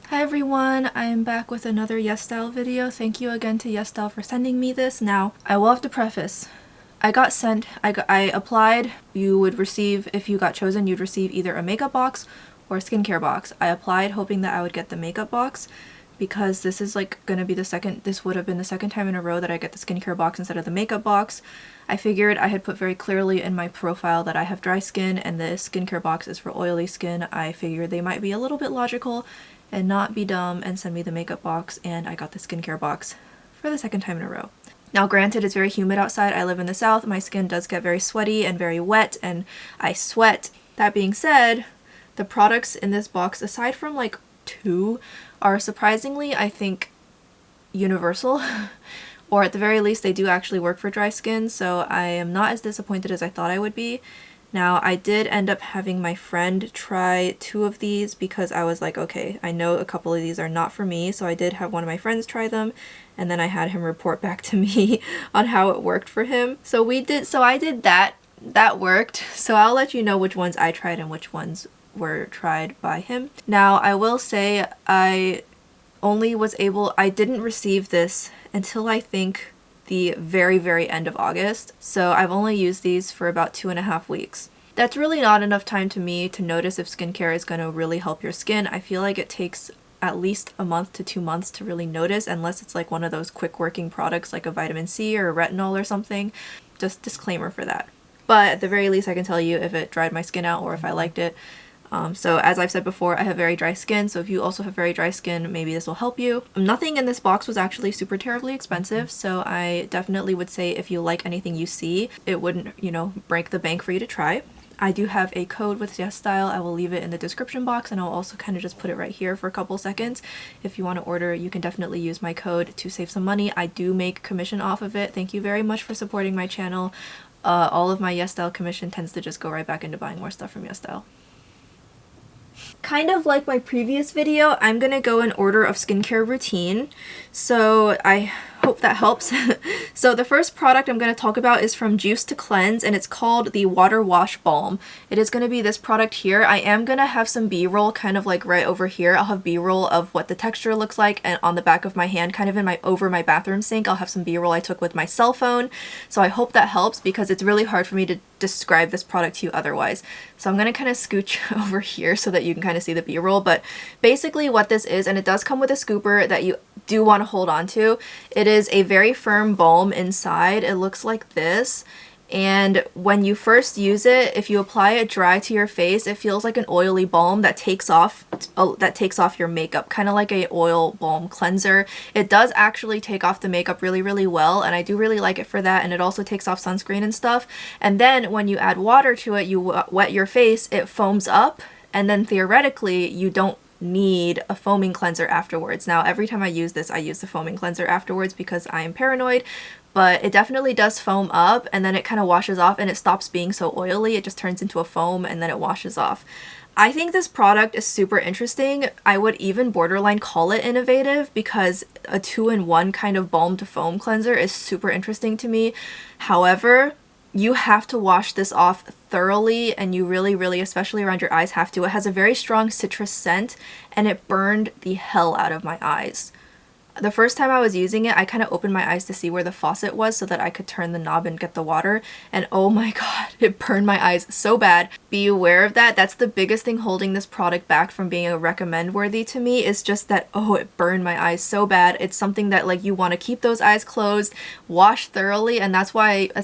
Hi everyone, I am back with another YesStyle video. Thank you again to YesStyle for sending me this. Now, I will have to preface, I applied, you would receive, if you got chosen, you'd receive either a makeup box or a skincare box. I applied hoping that I would get the makeup box because this is like gonna be this would have been the second time in a row that I get the skincare box instead of the makeup box. I figured I had put very clearly in my profile that I have dry skin and the skincare box is for oily skin. I figured they might be a little bit logical and not be dumb and send me the makeup box, and I got the skincare box for the second time in a row. Now granted, it's very humid outside. I live in the south. My skin does get very sweaty and very wet and I sweat. That being said, the products in this box, aside from like 2, are surprisingly, I think, universal. Or at the very least, they do actually work for dry skin, so I am not as disappointed as I thought I would be. Now, I did end up having my friend try 2 of these because I was like, okay, I know a couple of these are not for me, so I did have one of my friends try them, and then I had him report back to me on how it worked for him. So I did that. That worked. So I'll let you know which ones I tried and which ones were tried by him. Now, I will say I didn't receive this until I think the very end of August, so I've only used these for about 2.5 weeks. That's really not enough time to me to notice if skincare is going to really help your skin. I feel like it takes at least a month to 2 months to really notice, unless it's like one of those quick working products like a vitamin C or a retinol or something. Just disclaimer for that. But at the very least I can tell you if it dried my skin out or if I liked it. So as I've said before, I have very dry skin, so if you also have very dry skin, maybe this will help you. Nothing in this box was actually super terribly expensive, so I definitely would say if you like anything you see, it wouldn't, you know, break the bank for you to try. I do have a code with YesStyle. I will leave it in the description box, and I'll also kind of just put it right here for a couple seconds. If you want to order, you can definitely use my code to save some money. I do make commission off of it. Thank you very much for supporting my channel. All of my YesStyle commission tends to just go right back into buying more stuff from YesStyle. Kind of like my previous video, I'm gonna go in order of skincare routine, so I hope that helps. So the first product I'm going to talk about is from Juice to Cleanse, and it's called the Water Wash Balm. It is going to be this product here. I am going to have some b-roll kind of like right over here. I'll have b-roll of what the texture looks like, and on the back of my hand, kind of over my bathroom sink, I'll have some b-roll I took with my cell phone. So I hope that helps because it's really hard for me to describe this product to you otherwise. So I'm going to kind of scooch over here so that you can kind of see the b-roll, but basically what this is, and it does come with a scooper that you do want to hold on to. It is a very firm balm inside. It looks like this, and when you first use it, if you apply it dry to your face, it feels like an oily balm that takes off your makeup, kind of like a oil balm cleanser. It does actually take off the makeup really well, and I do really like it for that, and it also takes off sunscreen and stuff. And then when you add water to it, you wet your face, it foams up, and then theoretically you don't need a foaming cleanser afterwards. Now every time I use this, I use the foaming cleanser afterwards because I am paranoid, but it definitely does foam up and then it kind of washes off and it stops being so oily. It just turns into a foam and then it washes off. I think this product is super interesting. I would even borderline call it innovative because a 2-in-1 kind of balm to foam cleanser is super interesting to me. However, you have to wash this off thoroughly, and you really, especially around your eyes, have to. It has a very strong citrus scent, and it burned the hell out of my eyes. The first time I was using it, I kind of opened my eyes to see where the faucet was so that I could turn the knob and get the water, and oh my god, it burned my eyes so bad. Be aware of that. That's the biggest thing holding this product back from being a recommend worthy to me, is just that, oh, it burned my eyes so bad. It's something that like you want to keep those eyes closed, wash thoroughly, and that's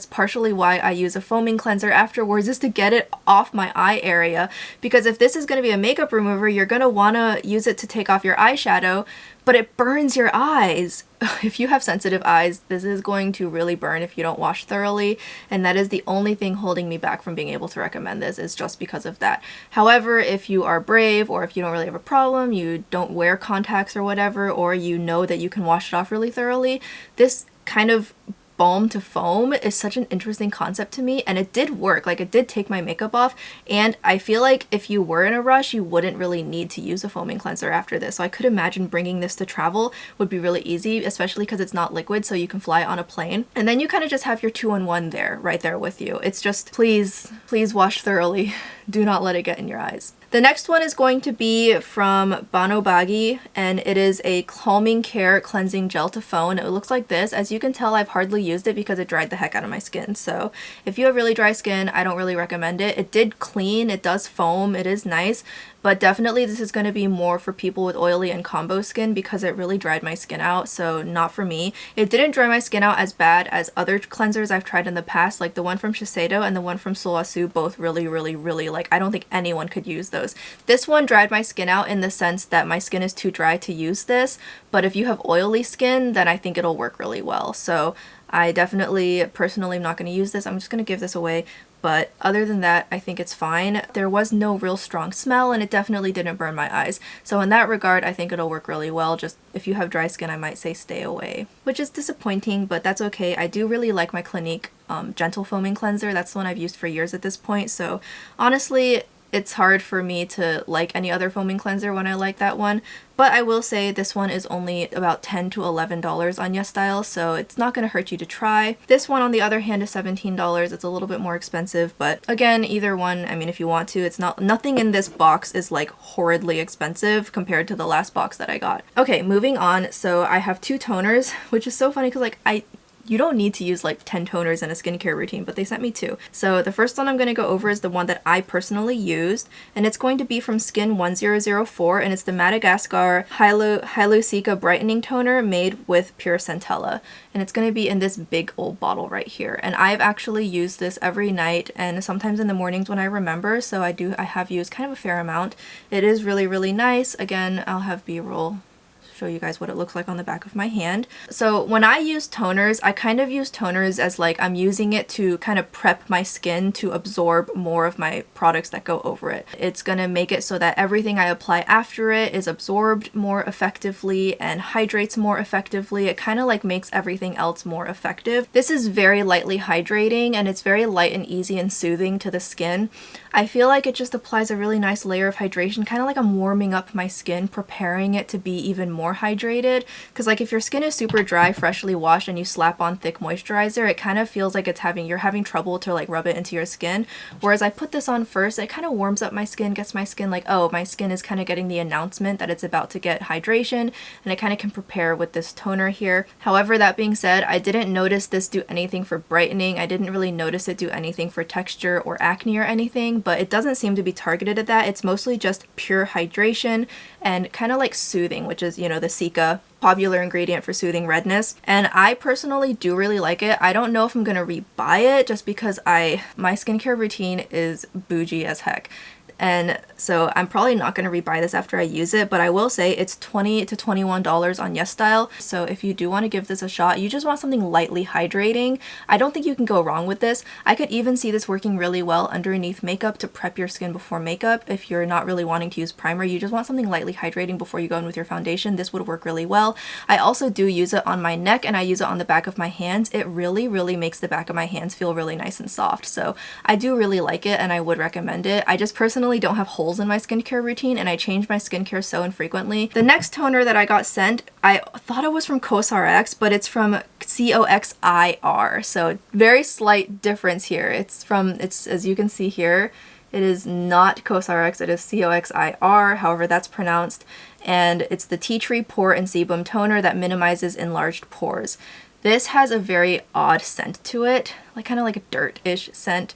partially why I use a foaming cleanser afterwards, is to get it off my eye area, because if this is going to be a makeup remover, you're going to want to use it to take off your eyeshadow, but it burns your eyes. If you have sensitive eyes, this is going to really burn if you don't wash thoroughly, and that is the only thing holding me back from being able to recommend this, is just because of that. However, if you are brave, or if you don't really have a problem, you don't wear contacts or whatever, or you know that you can wash it off really thoroughly, this kind of balm to foam is such an interesting concept to me, and it did work. Like, it did take my makeup off, and I feel like if you were in a rush, you wouldn't really need to use a foaming cleanser after this. So I could imagine bringing this to travel would be really easy, especially because it's not liquid, so you can fly on a plane, and then you kind of just have your 2-in-1 there, right there with you. It's just, please wash thoroughly. do not let it get in your eyes. The next one is going to be from BANOBAGI, and it is a Calming Care Cleansing Gel to Phone. It looks like this. As you can tell, I've hardly used it because it dried the heck out of my skin. So if you have really dry skin, I don't really recommend it. It did clean, it does foam, it is nice, but definitely this is going to be more for people with oily and combo skin because it really dried my skin out, so not for me. It didn't dry my skin out as bad as other cleansers I've tried in the past, like the one from Shiseido and the one from Solasu, both really, like, I don't think anyone could use those. This one dried my skin out in the sense that my skin is too dry to use this, but if you have oily skin, then I think it'll work really well. So I definitely, personally, am not going to use this. I'm just going to give this away. But other than that, I think it's fine. There was no real strong smell, and it definitely didn't burn my eyes. So in that regard, I think it'll work really well. Just if you have dry skin, I might say stay away. Which is disappointing, but that's okay. I do really like my Clinique Gentle Foaming Cleanser. That's the one I've used for years at this point. So honestly, it's hard for me to like any other foaming cleanser when I like that one. But I will say this one is only about $10 to $11 on YesStyle, so it's not going to hurt you to try. This one, on the other hand, is $17. It's a little bit more expensive, but again, either one, I mean, if you want to, it's not, nothing in this box is like horridly expensive compared to the last box that I got. Okay, moving on. So I have two toners, which is so funny because like you don't need to use like 10 toners in a skincare routine, but they sent me two. So the first one I'm going to go over is the one that I personally used, and it's going to be from Skin 1004, and it's the Madagascar Hylu-Cica Brightening Toner made with pure Centella. And it's going to be in this big old bottle right here. And I've actually used this every night and sometimes in the mornings when I remember, so I have used kind of a fair amount. It is really, really nice. Again, I'll have B-roll show you guys what it looks like on the back of my hand. So when I use toners, I kind of use toners as like I'm using it to kind of prep my skin to absorb more of my products that go over it. It's gonna make it so that everything I apply after it is absorbed more effectively and hydrates more effectively. It kind of like makes everything else more effective. This is very lightly hydrating, and it's very light and easy and soothing to the skin. I feel like it just applies a really nice layer of hydration, kind of like I'm warming up my skin, preparing it to be even more hydrated. Because like if your skin is super dry, freshly washed, and you slap on thick moisturizer, it kind of feels like you're having trouble to like rub it into your skin. Whereas I put this on first, it kind of warms up my skin, gets my skin like, oh, my skin is kind of getting the announcement that it's about to get hydration, and I kind of can prepare with this toner here. However, that being said, I didn't notice this do anything for brightening. I didn't really notice it do anything for texture or acne or anything, but it doesn't seem to be targeted at that. It's mostly just pure hydration and kind of like soothing, which is, you know, the Cica popular ingredient for soothing redness. And I personally do really like it. I don't know if I'm gonna rebuy it just because my skincare routine is bougie as heck. And so I'm probably not going to rebuy this after I use it, but I will say it's $20 to $21 on YesStyle. So if you do want to give this a shot, you just want something lightly hydrating, I don't think you can go wrong with this. I could even see this working really well underneath makeup to prep your skin before makeup. If you're not really wanting to use primer, you just want something lightly hydrating before you go in with your foundation, this would work really well. I also do use it on my neck, and I use it on the back of my hands. It really, really makes the back of my hands feel really nice and soft. So I do really like it, and I would recommend it. I just personally don't have holes in my skincare routine, and I change my skincare so infrequently. The next toner that I got sent, I thought it was from COXIR, but it's from COXIR, so very slight difference here. It's as you can see here, it is not COXIR, it is COXIR, however that's pronounced, and it's the Tea Tree Pore and Sebum toner that minimizes enlarged pores. This has a very odd scent to it, like kind of like a dirt-ish scent.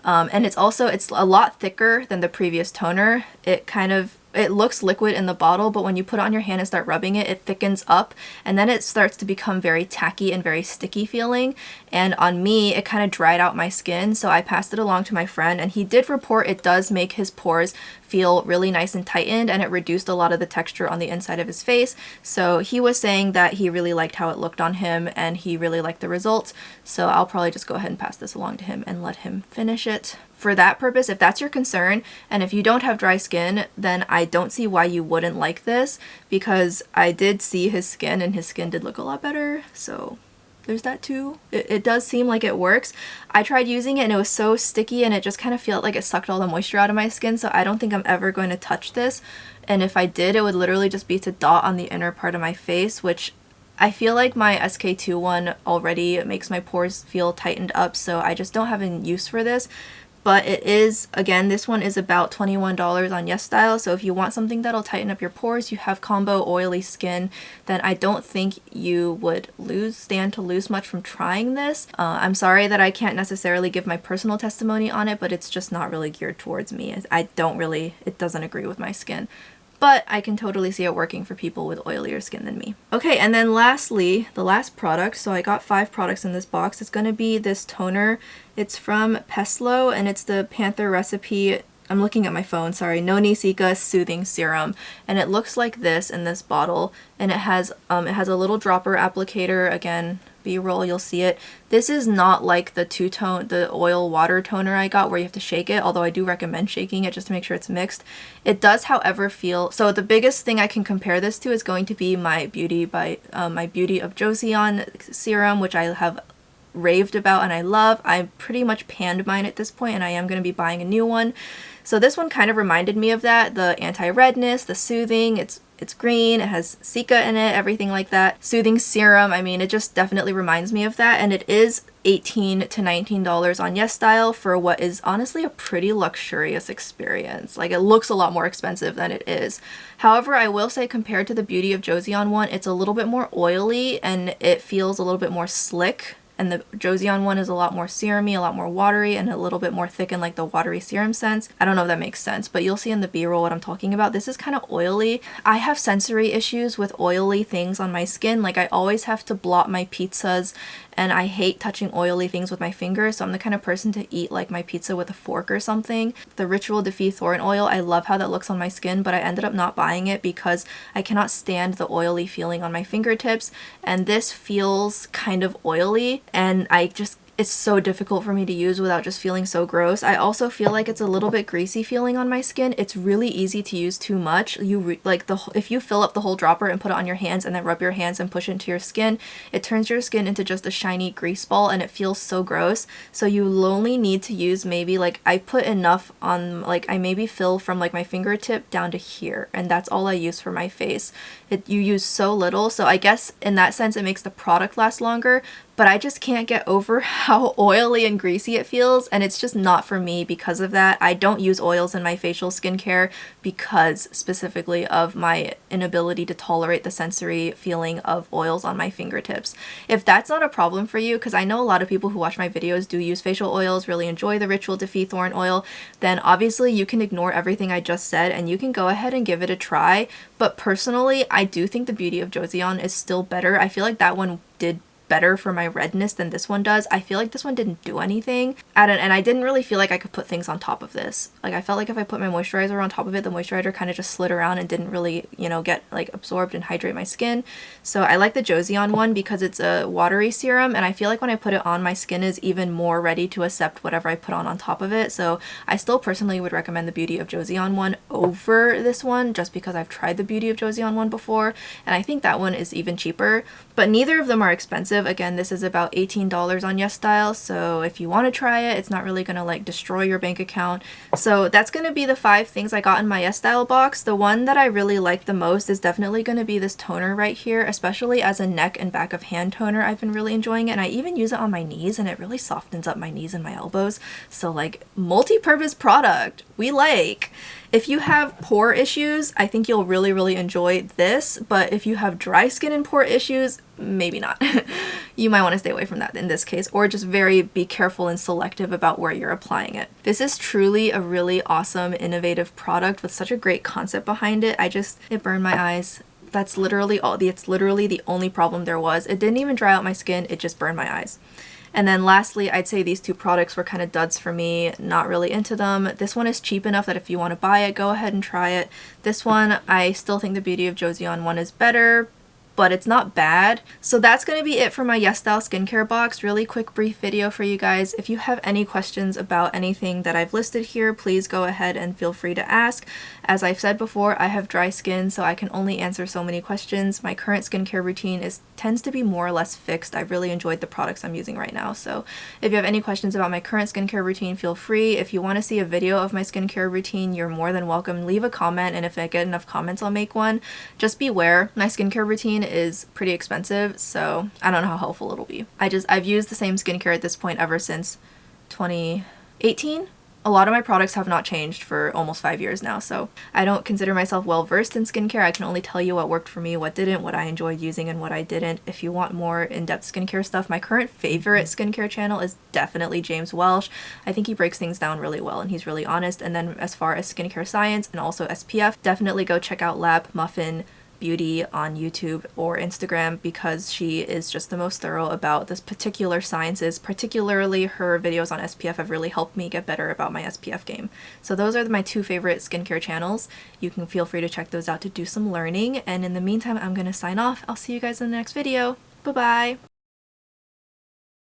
And it's a lot thicker than the previous toner. It looks liquid in the bottle, but when you put it on your hand and start rubbing it, it thickens up, and then it starts to become very tacky and very sticky feeling. And on me, it kind of dried out my skin, so I passed it along to my friend, and he did report it does make his pores feel really nice and tightened, and it reduced a lot of the texture on the inside of his face. So he was saying that he really liked how it looked on him, and he really liked the results. So I'll probably just go ahead and pass this along to him and let him finish it. For that purpose, if that's your concern, and if you don't have dry skin, then I don't see why you wouldn't like this, because I did see his skin, and his skin did look a lot better, so there's that too. It does seem like it works. I tried using it, and it was so sticky, and it just kind of felt like it sucked all the moisture out of my skin, so I don't think I'm ever going to touch this. And if I did, it would literally just be to dot on the inner part of my face, which I feel like my SK2 one already makes my pores feel tightened up, so I just don't have any use for this. but it is, again, this one is about $21 on YesStyle, so if you want something that'll tighten up your pores, you have combo oily skin, then I don't think you would stand to lose much from trying this. I'm sorry that I can't necessarily give my personal testimony on it, but it's just not really geared towards me. It doesn't agree with my skin. But I can totally see it working for people with oilier skin than me. Okay, and then lastly, the last product. So I got 5 products in this box. It's going to be this toner. It's from PESTLO, and it's the Pantherecipe. I'm looking at my phone, sorry. Nonicica Soothing Serum. And it looks like this in this bottle. And it has a little dropper applicator. Again, B-roll, you'll see it. This is not like the oil water toner I got where you have to shake it, although I do recommend shaking it just to make sure it's mixed. It does, however, feel, so the biggest thing I can compare this to is going to be my Beauty of Joseon serum, which I have raved about and I love. I pretty much panned mine at this point, and I am going to be buying a new one. So this one kind of reminded me of that, the anti-redness, the soothing, it's green, it has Cica in it, everything like that. Soothing serum, I mean, it just definitely reminds me of that, and it is $18 to $19 on YesStyle for what is honestly a pretty luxurious experience. Like, it looks a lot more expensive than it is. However, I will say compared to the Beauty of Joseon one, it's a little bit more oily and it feels a little bit more slick. And the Joseon one is a lot more serumy, a lot more watery, and a little bit more thick in like the watery serum sense. I don't know if that makes sense, but you'll see in the B-roll what I'm talking about. This is kind of oily. I have sensory issues with oily things on my skin. Like, I always have to blot my pizzas, and I hate touching oily things with my fingers, so I'm the kind of person to eat like my pizza with a fork or something. The Ritual Defy Thorn oil, I love how that looks on my skin, but I ended up not buying it because I cannot stand the oily feeling on my fingertips, and this feels kind of oily, and it's so difficult for me to use without just feeling so gross. I also feel like it's a little bit greasy feeling on my skin. It's really easy to use too much. If you fill up the whole dropper and put it on your hands and then rub your hands and push it into your skin, it turns your skin into just a shiny grease ball, and it feels so gross. So you only need to use maybe, like, I put enough on, like, I maybe fill from like my fingertip down to here, and that's all I use for my face. You use so little, so I guess in that sense it makes the product last longer, but I just can't get over how oily and greasy it feels, and it's just not for me because of that. I don't use oils in my facial skincare because specifically of my inability to tolerate the sensory feeling of oils on my fingertips. If that's not a problem for you, because I know a lot of people who watch my videos do use facial oils, really enjoy the Ritual Defy Thorn oil, then obviously you can ignore everything I just said and you can go ahead and give it a try. But personally, I do think the Beauty of Joseon is still better. I feel like that one did better for my redness than this one does. I feel like this one didn't do anything, and I didn't really feel like I could put things on top of this. Like, I felt like if I put my moisturizer on top of it, the moisturizer kind of just slid around and didn't really, you know, get like absorbed and hydrate my skin. So I like the Joseon one because it's a watery serum, and I feel like when I put it on, my skin is even more ready to accept whatever I put on top of it. So I still personally would recommend the Beauty of Joseon one over this one, just because I've tried the Beauty of Joseon one before, and I think that one is even cheaper, but neither of them are expensive. Again, this is about $18 on YesStyle, so if you want to try it, it's not really going to like destroy your bank account. So that's going to be the 5 things I got in my YesStyle box. The one that I really like the most is definitely going to be this toner right here, especially as a neck and back of hand toner. I've been really enjoying it, and I even use it on my knees, and it really softens up my knees and my elbows. So like, multi-purpose product we like. If you have pore issues, I think you'll really enjoy this, but if you have dry skin and pore issues, maybe not. You might want to stay away from that in this case, or just be careful and selective about where you're applying it. This is truly a really awesome, innovative product with such a great concept behind it. It burned my eyes. That's literally it's literally the only problem there was. It didn't even dry out my skin, it just burned my eyes. And then lastly, I'd say these 2 products were kind of duds for me, not really into them. This one is cheap enough that if you want to buy it, go ahead and try it. This one, I still think the Beauty of Joseon one is better, but it's not bad. So that's going to be it for my YesStyle skincare box. Really quick brief video for you guys. If you have any questions about anything that I've listed here, please go ahead and feel free to ask. As I've said before, I have dry skin, so I can only answer so many questions. My current skincare routine tends to be more or less fixed. I've really enjoyed the products I'm using right now. So if you have any questions about my current skincare routine, feel free. If you want to see a video of my skincare routine, you're more than welcome. Leave a comment, and if I get enough comments, I'll make one. Just beware, my skincare routine is pretty expensive, so I don't know how helpful it'll be. I've used the same skincare at this point ever since 2018. A lot of my products have not changed for almost 5 years now, so I don't consider myself well versed in skincare. I can only tell you what worked for me, what didn't, what I enjoyed using, and what I didn't. If you want more in-depth skincare stuff, my current favorite skincare channel is definitely James Welsh. I think he breaks things down really well and he's really honest. And then as far as skincare science and also SPF, definitely go check out Lab Muffin Beauty on YouTube or Instagram, because she is just the most thorough about this particular sciences. Particularly her videos on SPF have really helped me get better about my SPF game. So those are my 2 favorite skincare channels. You can feel free to check those out to do some learning, and in the meantime I'm gonna sign off. I'll see you guys in the next video. Bye bye!